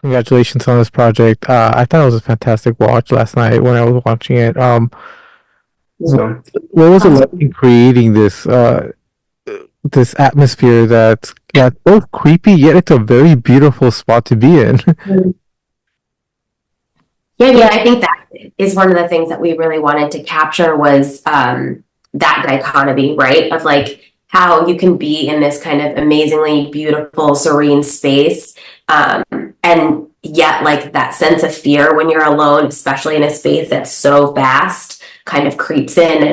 Congratulations on this project. I thought it was a fantastic watch last night when I was watching it. So What was it like Awesome. in creating this atmosphere that's both creepy yet it's a very beautiful spot to be in? Yeah, I mean, I think that is one of the things that we really wanted to capture was that dichotomy, right? Of like how you can be in this kind of amazingly beautiful, serene space, and yet like that sense of fear when you're alone, especially in a space that's so vast, kind of creeps in.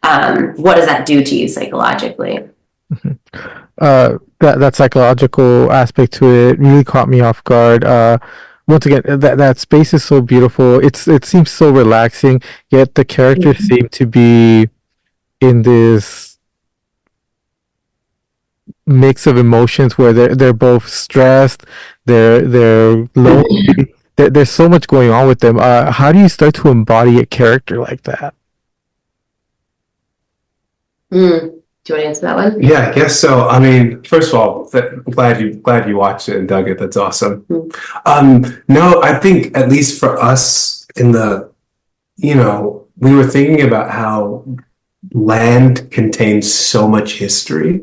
And what does that do to you psychologically? That psychological aspect to it really caught me off guard. Once again, that space is so beautiful. It seems so relaxing, yet the characters seem to be in this mix of emotions where they're both stressed, they're lonely. There's so much going on with them. How do you start to embody a character like that? Do you want to answer that one? yeah, I guess so. I mean, first of all, glad you watched it and dug it. That's awesome. No, I think at least for us we were thinking about how land contains so much history,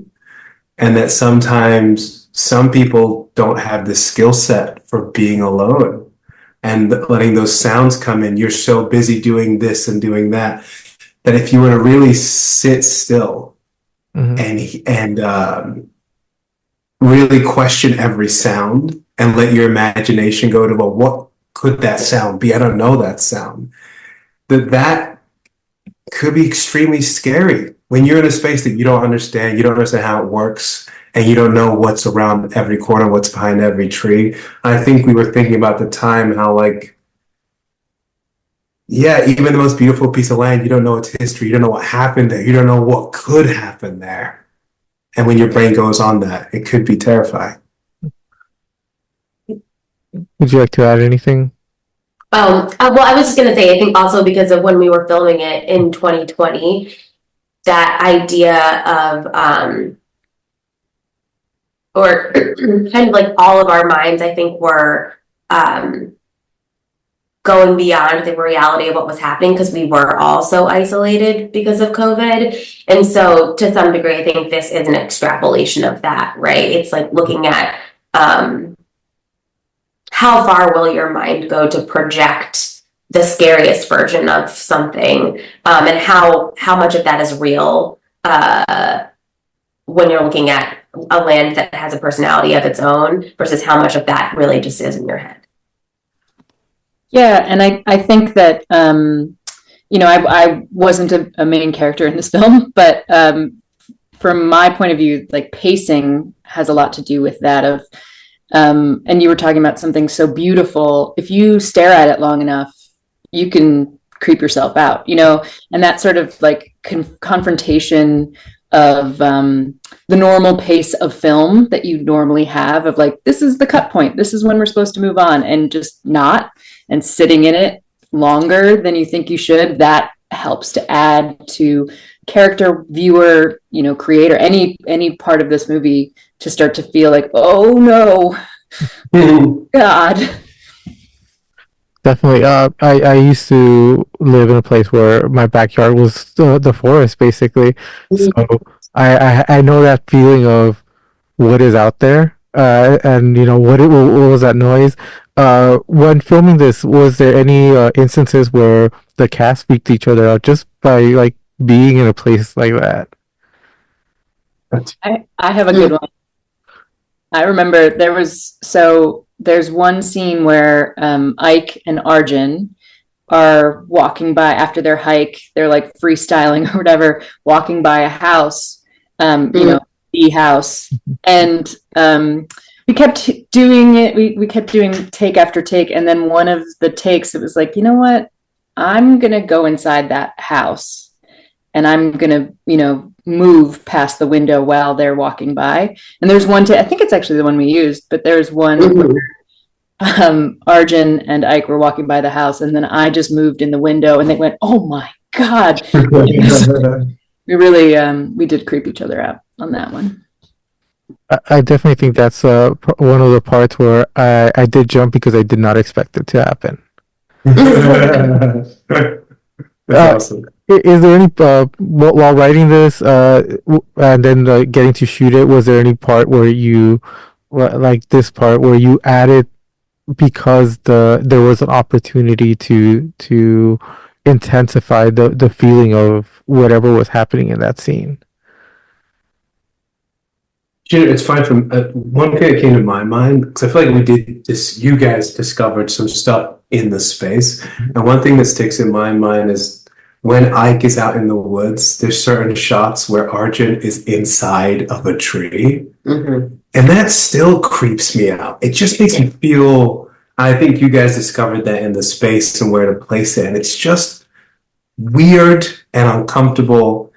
and that sometimes some people don't have the skill set for being alone and letting those sounds come in. You're so busy doing this and doing that that if you were to really sit still and really question every sound and let your imagination go to, well, what could that sound be? I don't know that sound. That could be extremely scary when you're in a space that you don't understand how it works, and you don't know what's around every corner, what's behind every tree. I think we were thinking about the time how, like, yeah, even the most beautiful piece of land, you don't know its history, you don't know what happened there, you don't know what could happen there. And when your brain goes on that, it could be terrifying. Would you like to add anything? Well, I was just going to say, I think also because of when we were filming it in 2020, that idea of, or kind of like all of our minds, I think, were going beyond the reality of what was happening because we were all so isolated because of COVID. And so to some degree, I think this is an extrapolation of that, right? It's like looking at how far will your mind go to project the scariest version of something, and how much of that is real when you're looking at a land that has a personality of its own versus how much of that really just is in your head. Yeah, and I think that I wasn't a main character in this film, but from my point of view, like pacing has a lot to do with that of and you were talking about something so beautiful. If you stare at it long enough, you can creep yourself out, and that sort of like confrontation of the normal pace of film that you normally have of like, this is the cut point, this is when we're supposed to move on, and just not, and sitting in it longer than you think you should, that helps to add to character, viewer, creator, any part of this movie to start to feel like, oh no, God. Definitely. I used to live in a place where my backyard was the forest, basically. So I know that feeling of what is out there, and what was that noise. When filming this, was there any instances where the cast freaked each other out just by like being in a place like that? I have a good one. I remember there's one scene where Ike and Arjun are walking by after their hike. They're like freestyling or whatever, walking by a house, the house. And we kept doing it. We kept doing take after take. And then one of the takes, it was like, you know what? I'm going to go inside that house and I'm going to, move past the window while they're walking by. And there's one, I think it's actually the one we used, but there's one where Arjun and Ike were walking by the house, and then I just moved in the window and they went, oh my God. We really, we did creep each other out on that one. I definitely think that's one of the parts where I did jump because I did not expect it to happen. That's awesome. Is there any while writing this and then getting to shoot it, was there any part where you like this part where you added because there was an opportunity to intensify the feeling of whatever was happening in that scene? It's fine from one thing that came to my mind because I feel like we did this. You guys discovered some stuff in the space, and one thing that sticks in my mind is when Ike is out in the woods. There's certain shots where Arjun is inside of a tree, and that still creeps me out. It just makes me feel. I think you guys discovered that in the space and where to place it, and it's just weird and uncomfortable.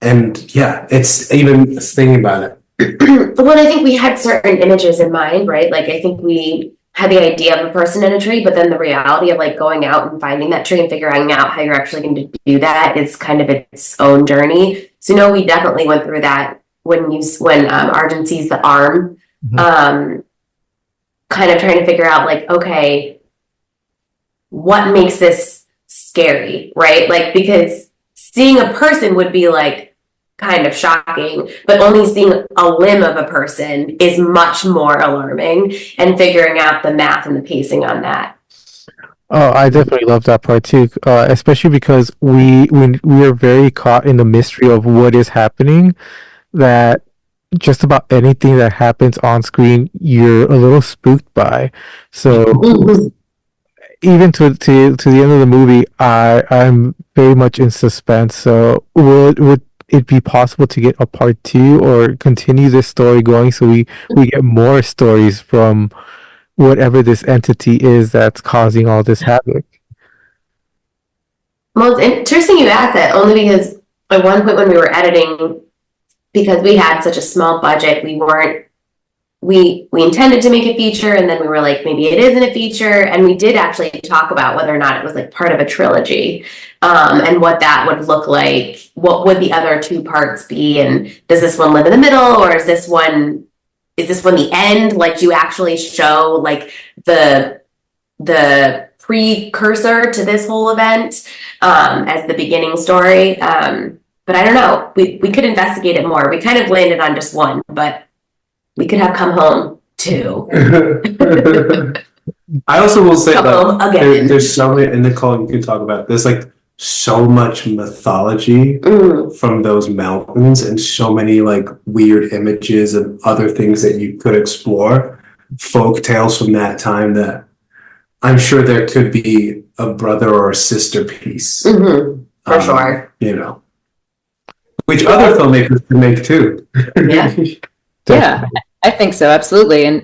And yeah, it's even thinking about it. Well, I think we had certain images in mind, right? Like, I think we had the idea of a person in a tree, but then the reality of like going out and finding that tree and figuring out how you're actually going to do that is kind of its own journey. So no, we definitely went through that when Arjun sees the arm, kind of trying to figure out like, okay, what makes this scary, right? Like, because seeing a person would be like kind of shocking, but only seeing a limb of a person is much more alarming, and figuring out the math and the pacing on that. Oh, I definitely love that part too, especially because we are very caught in the mystery of what is happening, that just about anything that happens on screen, you're a little spooked by. So even to the end of the movie, I'm very much in suspense. So would it be possible to get a part 2 or continue this story going so we get more stories from whatever this entity is that's causing all this havoc? Well, it's interesting you asked that, only because at one point when we were editing, because we had such a small budget, we intended to make a feature, and then we were like, maybe it isn't a feature, and we did actually talk about whether or not it was like part of a trilogy, and what that would look like. What would the other 2 parts be, and does this one live in the middle, or is this one the end? Like, do you actually show like the precursor to this whole event as the beginning story? But I don't know. We could investigate it more. We kind of landed on just one, but we could have come home too. I also will say that again. there's so many, and Nicole, you can talk about it. There's like so much mythology from those mountains, and so many like weird images and other things that you could explore, folk tales from that time, that I'm sure there could be a brother or a sister piece. For sure. You know, which other filmmakers can make too. Yeah. Yeah, I think so, absolutely. And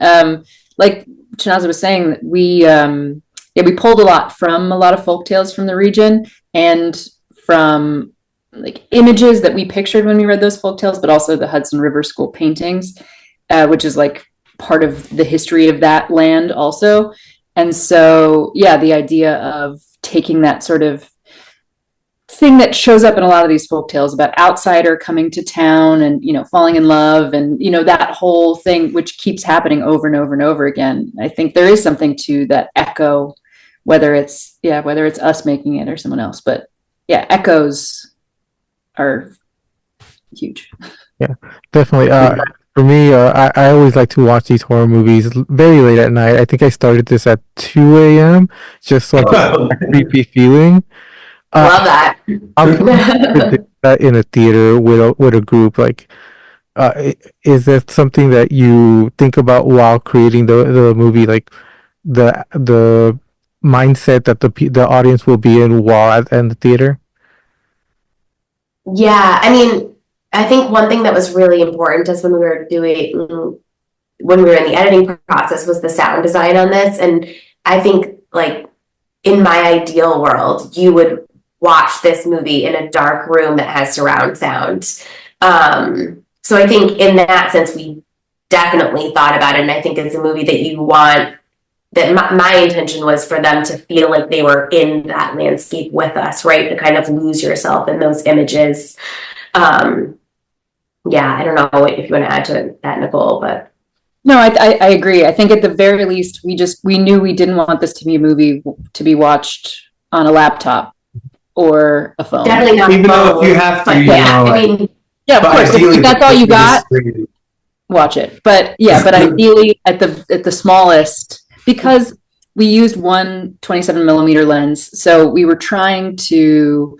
like Chinaza was saying, we pulled a lot from a lot of folk tales from the region, and from like images that we pictured when we read those folk tales, but also the Hudson River School paintings, which is like part of the history of that land also. And so, yeah, the idea of taking that sort of thing that shows up in a lot of these folk tales about outsider coming to town and, you know, falling in love, and, you know, that whole thing, which keeps happening over and over and over again. I think there is something to that echo, whether it's us making it or someone else, but yeah, echoes are huge. Yeah, definitely. For me, I always like to watch these horror movies very late at night. I think I started this at 2 a.m. just so I could have a creepy feeling. Love that. I'm do that in a theater with a group. Like, is that something that you think about while creating the movie? Like the mindset that the audience will be in while in the theater? Yeah, I mean, I think one thing that was really important to us when we were in the editing process was the sound design on this. And I think, like, in my ideal world, you would watch this movie in a dark room that has surround sound. So I think in that sense, we definitely thought about it. And I think it's a movie that you want, that my intention was for them to feel like they were in that landscape with us, right? To kind of lose yourself in those images. yeah, I don't know if you want to add to that, Nicole, but No, I agree. I think at the very least, we knew we didn't want this to be a movie to be watched on a laptop or a phone. definitely not. Even though if you have to, but you yeah, know, I like, mean, Yeah, of but course. ideally, If that's all you the got, screen. watch it. But yeah, but ideally at the smallest, because we used one 27 millimeter lens, so we were trying to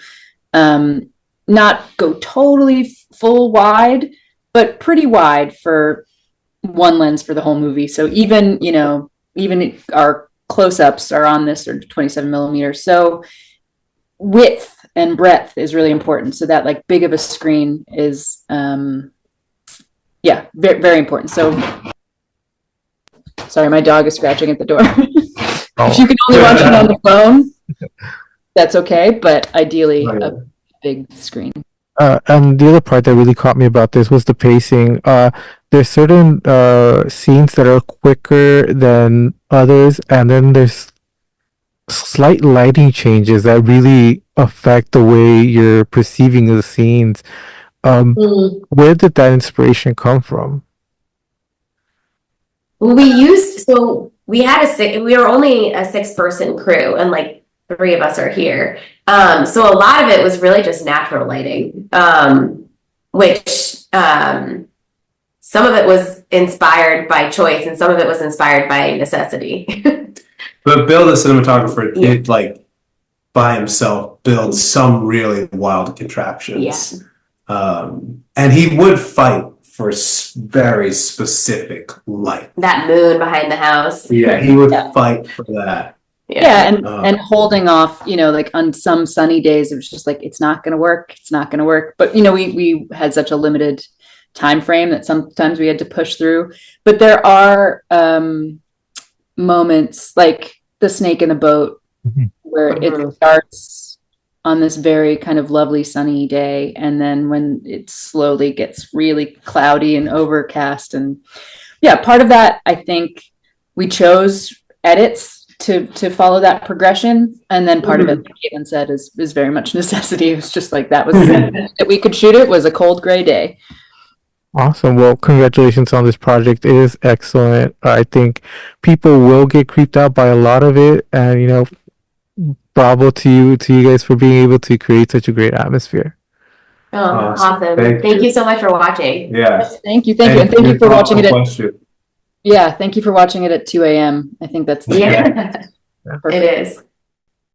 not go totally full wide, but pretty wide for one lens for the whole movie. So even, you know, even our close-ups are on this or 27 millimeters. So width and breadth is really important. So that like big of a screen is yeah, very, very important. So sorry, my dog is scratching at the door. If you can only watch it on the phone, that's okay, but ideally a big screen. And the other part that really caught me about this was the pacing. There's certain scenes that are quicker than others, and then there's slight lighting changes that really affect the way you're perceiving the scenes. Where did that inspiration come from? we had we were only a 6-person crew, and like 3 of us are here. So a lot of it was really just natural lighting, which some of it was inspired by choice and some of it was inspired by necessity. But Bill, the cinematographer, did like by himself build some really wild contraptions. Yeah. And he would fight for very specific light. That moon behind the house. Yeah, he would fight for that. Yeah, and holding off, you know, like on some sunny days, it was just like, it's not going to work. It's not going to work. But, you know, we had such a limited time frame that sometimes we had to push through. But there are moments like the snake in the boat where it starts on this very kind of lovely sunny day. And then when it slowly gets really cloudy and overcast. And yeah, part of that, I think we chose edits to follow that progression, and then part of it, like Caitlin said, is very much necessity. It was just like that was that we could shoot it was a cold gray day. Awesome. Well, congratulations on this project. It is excellent. I think people will get creeped out by a lot of it, and you know, bravo to you guys for being able to create such a great atmosphere. Awesome. Thank you so much for watching. Yeah. Thank you, and thank you for watching it. Question. Yeah, thank you for watching it at 2 a.m. I think that's Yeah, it is.